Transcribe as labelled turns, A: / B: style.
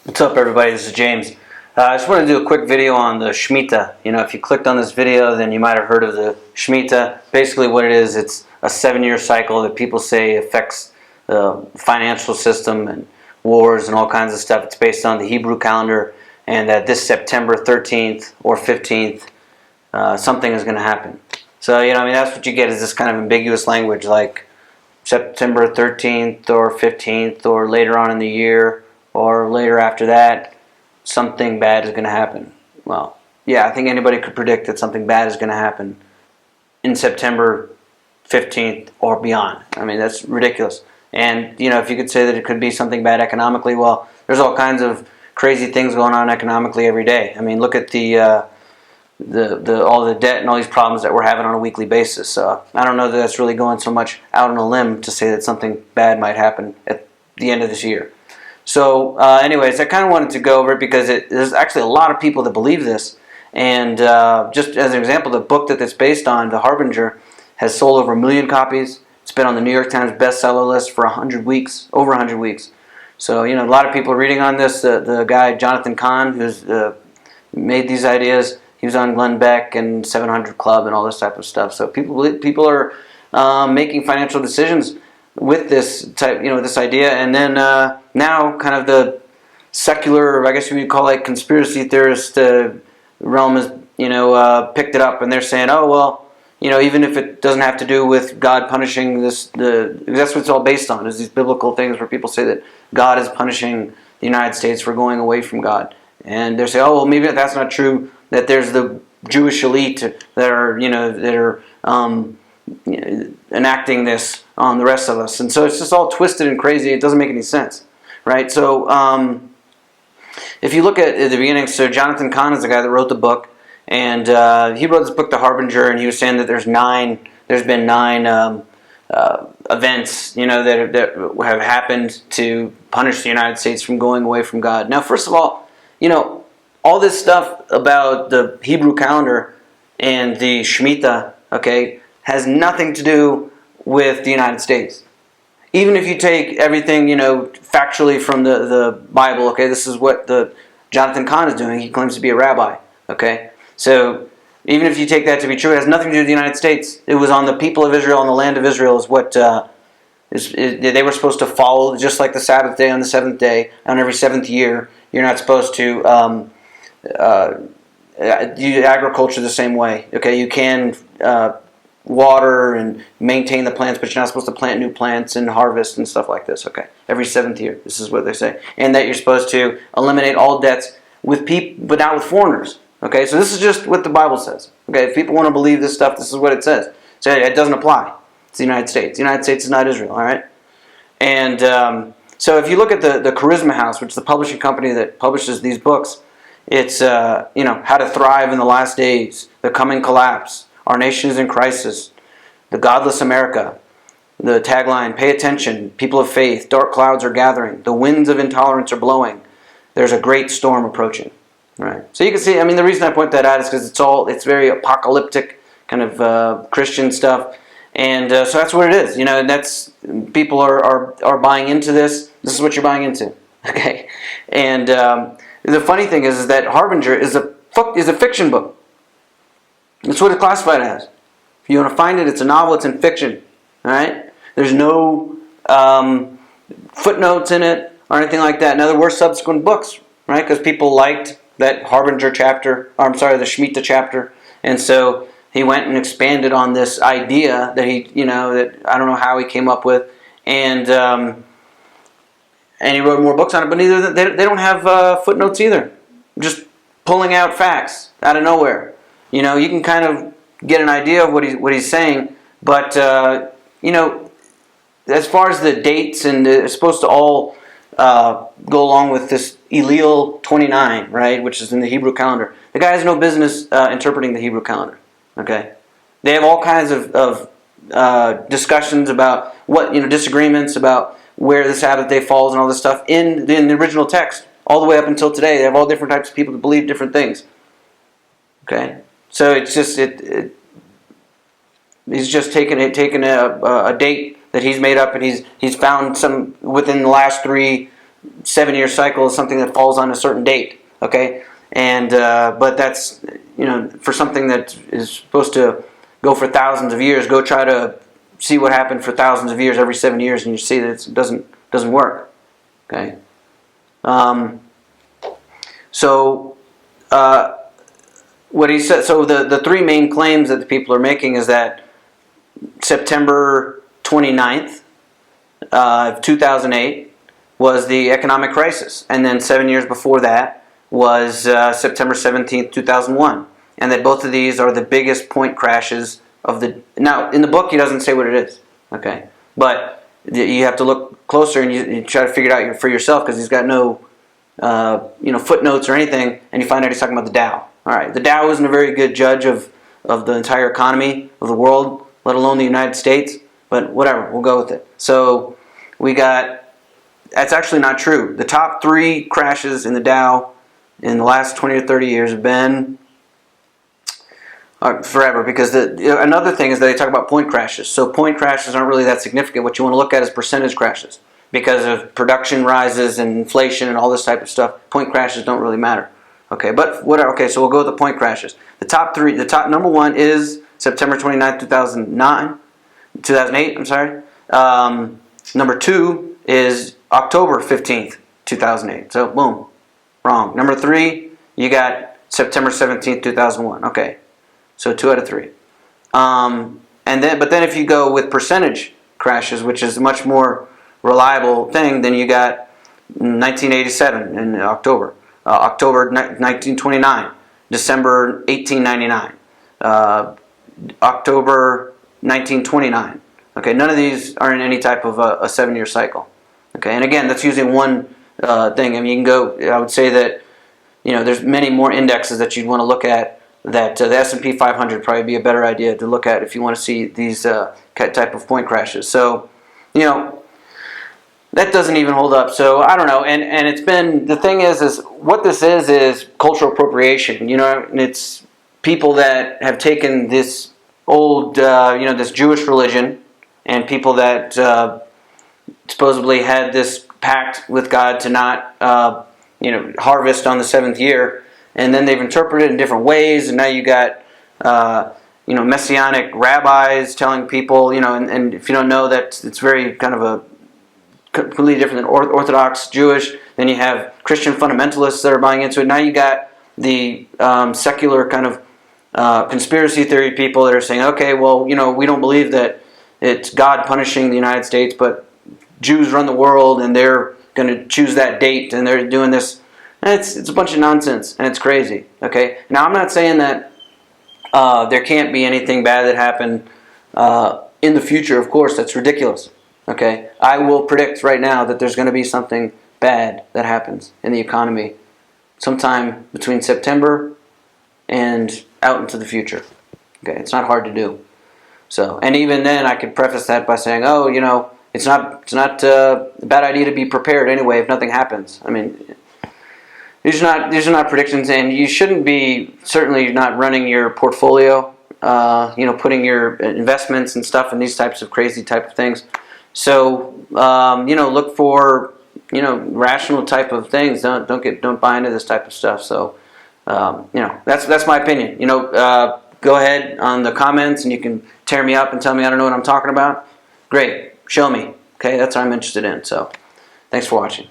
A: What's up, everybody? This is James. I just want to do a quick video on the Shemitah. If you clicked on this video, then you might have heard of the Shemitah. Basically what it is, it's a 7-year cycle that people say affects the financial system and wars and all kinds of stuff. It's based on the Hebrew calendar, and that this September 13th or 15th, something is going to happen. So, that's what you get, is this kind of ambiguous language like September 13th or 15th or later on in the year, or later after that, something bad is going to happen. Well, yeah, I think anybody could predict that something bad is going to happen in September 15th or beyond. That's ridiculous. And, if you could say that it could be something bad economically, well, there's all kinds of crazy things going on economically every day. Look at all the debt and all these problems that we're having on a weekly basis. So I don't know that that's really going so much out on a limb to say that something bad might happen at the end of this year. So anyways, I kind of wanted to go over it because there's actually a lot of people that believe this. And just as an example, the book that it's based on, The Harbinger, has sold over 1 million copies. It's been on the New York Times bestseller list for 100 weeks, over 100 weeks. So, a lot of people are reading on this. The guy, Jonathan Cahn, who's made these ideas, he was on Glenn Beck and 700 Club and all this type of stuff. So people are making financial decisions with this type, this idea, and then now kind of the secular, I guess you would call it, conspiracy theorist realm has picked it up, and they're saying, oh well, even if it doesn't have to do with God punishing this, that's what it's all based on, is these biblical things where people say that God is punishing the United States for going away from God, and they're saying, oh well, maybe that's not true. That there's the Jewish elite that are enacting this on the rest of us, and so it's just all twisted and crazy. It doesn't make any sense, right? So if you look at the beginning, so Jonathan Cahn is the guy that wrote the book, and he wrote this book, The Harbinger, and he was saying that there's been nine events, that have happened to punish the United States from going away from God. Now, first of all, all this stuff about the Hebrew calendar and the Shemitah, okay, has nothing to do with the United States. Even if you take everything, factually from the Bible, okay, this is what Jonathan Cahn is doing. He claims to be a rabbi, okay? So even if you take that to be true, it has nothing to do with the United States. It was on the people of Israel, on the land of Israel, is what they were supposed to follow, just like the Sabbath day on the seventh day, on every seventh year. You're not supposed to do agriculture the same way, okay? You can water and maintain the plants, but you're not supposed to plant new plants and harvest and stuff like this, okay? Every seventh year, this is what they say. And that you're supposed to eliminate all debts with people, but not with foreigners, okay? So this is just what the Bible says, okay? If people want to believe this stuff, this is what it says. So it doesn't apply to the United States. The United States is not Israel, all right? And so if you look at the Charisma House, which is the publishing company that publishes these books, it's How to Thrive in the Last Days, The Coming Collapse, Our Nation is in Crisis, The Godless America, the tagline, Pay Attention, People of Faith, Dark Clouds are Gathering, The Winds of Intolerance are Blowing, There's a Great Storm Approaching. Right. So you can see, the reason I point that out is because it's very apocalyptic kind of Christian stuff, and so that's what it is. And that's, people are buying into this. This is what you're buying into, okay? And the funny thing is that Harbinger is a fiction book. That's what it's classified as. If you want to find it, it's a novel. It's in fiction. All right. There's no footnotes in it or anything like that. Now there were subsequent books, right? Because people liked that Harbinger chapter. Or the Shemitah chapter, and so he went and expanded on this idea that that I don't know how he came up with, and he wrote more books on it. But they don't have footnotes either. Just pulling out facts out of nowhere. You can kind of get an idea of what he's saying, but as far as the dates, and it's supposed to all go along with this Elul 29, right, which is in the Hebrew calendar. The guy has no business interpreting the Hebrew calendar. Okay, they have all kinds of discussions about disagreements about where the Sabbath day falls and all this stuff in the original text, all the way up until today. They have all different types of people that believe different things. Okay. So it's just he's just taken a date that he's made up, and he's found some within the last 3 7-year cycle is something that falls on a certain date. Okay, and but that's, for something that is supposed to go for thousands of years. Go try to see what happened for thousands of years every 7 years, and you see that it doesn't work. Okay, so what he said. So the three main claims that the people are making is that September 29th of 2008 was the economic crisis, and then 7 years before that was September 17th, 2001, and that both of these are the biggest point crashes of the. Now, in the book, he doesn't say what it is, okay, but you have to look closer and you try to figure it out for yourself, because he's got no footnotes or anything, and you find out he's talking about the Dow. All right, the Dow isn't a very good judge of the entire economy of the world, let alone the United States, but whatever, we'll go with it. So we got. That's actually not true. The top 3 crashes in the Dow in the last 20 or 30 years have been forever, because another thing is that they talk about point crashes. So point crashes aren't really that significant. What you want to look at is percentage crashes. Because of production rises and inflation and all this type of stuff, point crashes don't really matter. Okay, but whatever. Okay, so we'll go with the point crashes. The top number 1 is September 29th, 2008, I'm sorry. Number 2 is October 15th, 2008. So, boom. Wrong. Number 3, you got September 17th, 2001. Okay. So 2 out of 3. But then if you go with percentage crashes, which is a much more reliable thing, then you got 1987 in October. October 1929. December 1899. October 1929. Okay, none of these are in any type of a 7-year cycle. Okay, and again, that's using one thing. I mean, you can go. I would say that there's many more indexes that you'd want to look at. That the S&P 500 would probably be a better idea to look at if you want to see these type of point crashes. So, that doesn't even hold up. So I don't know. And it's been, the thing is what this is cultural appropriation. And it's people that have taken this old this Jewish religion, and people that supposedly had this pact with God to not harvest on the 7th year, and then they've interpreted it in different ways, and now you got messianic rabbis telling people, and if you don't know that, it's very kind of a completely different than Orthodox Jewish. Then you have Christian fundamentalists that are buying into it. Now you got the secular kind of conspiracy theory people that are saying, okay, well, we don't believe that it's God punishing the United States, but Jews run the world, and they're going to choose that date, and they're doing this. And it's a bunch of nonsense, and it's crazy. Okay, now I'm not saying that there can't be anything bad that happened in the future. Of course, that's ridiculous. Okay, I will predict right now that there's going to be something bad that happens in the economy sometime between September and out into the future. Okay, it's not hard to do. So, and even then, I could preface that by saying, oh, it's not a bad idea to be prepared anyway if nothing happens. I mean, these are not predictions, and you shouldn't be certainly not running your portfolio. Putting your investments and stuff in these types of crazy type of things. So, look for rational type of things. Don't buy into this type of stuff. So, that's my opinion. Go ahead on the comments and you can tear me up and tell me I don't know what I'm talking about. Great, show me. Okay, that's what I'm interested in. So, thanks for watching.